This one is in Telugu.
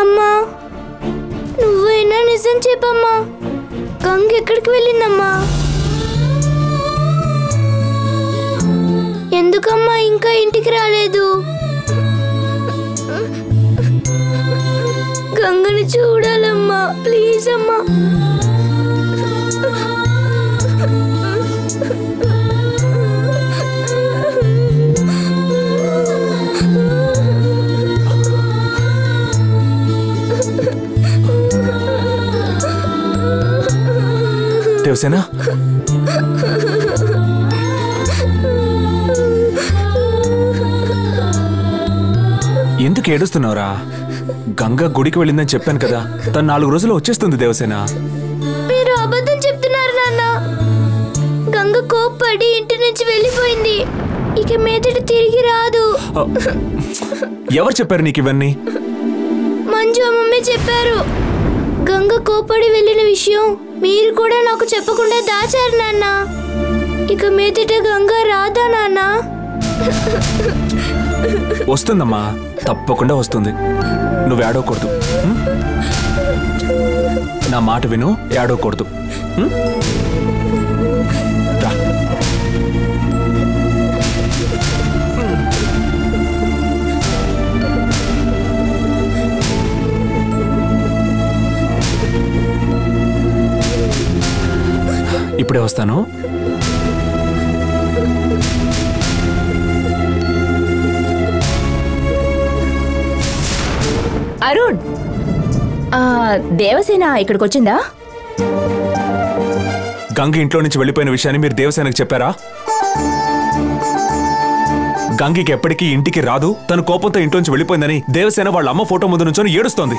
అమ్మా నువ్వైనా నిజం చెప్పమ్మా, గంగ ఎక్కడికి వెళ్ళిందమ్మా? ఎందుకమ్మా ఇంకా ఇంటికి రాలేదు? గంగని చూడాలమ్మా, ప్లీజ్ అమ్మా. దేవసేన, ఎందుకు ఏడుస్తున్నావురా? గంగ గుడికి వెళ్ళిందని చెప్పాను కదా, తను 4 రోజుల్లో వచ్చేస్తుంది. దేవసేన, మీరు అబద్ధం చెప్తున్నారు నాన్న. గంగ కోప్పడి ఇంటి నుంచి వెళ్ళిపోయింది, ఇక మీదట తిరిగి రాదు. ఎవరు చెప్పారు నీకు ఇవన్నీ? మంజు అమ్మమ్మే చెప్పారు. గంగ కోప్పడి వెళ్ళిన విషయం మీరు కూడా నాకు చెప్పకుండా దాచారు నాన్న. ఇక మీదట గంగ రాదా నాన్న? వస్తుందమ్మా, తప్పకుండా వస్తుంది. నువ్వు ఏడవకూడదు, నా మాట విను, ఏడవకూడదు. ఇప్పుడే వస్తాను. అరుణ్, దేవసేన ఇక్కడికి వచ్చిందా? గంగ ఇంట్లో నుంచి వెళ్ళిపోయిన విషయాన్ని మీరు దేవసేనకు చెప్పారా? గంగికి ఎప్పటికీ ఇంటికి రాదు, తన కోపంతో ఇంట్లోంచి వెళ్ళిపోయిందని దేవసేన వాళ్ళ అమ్మ ఫోటో ముందు నుంచొని ఏడుస్తోంది.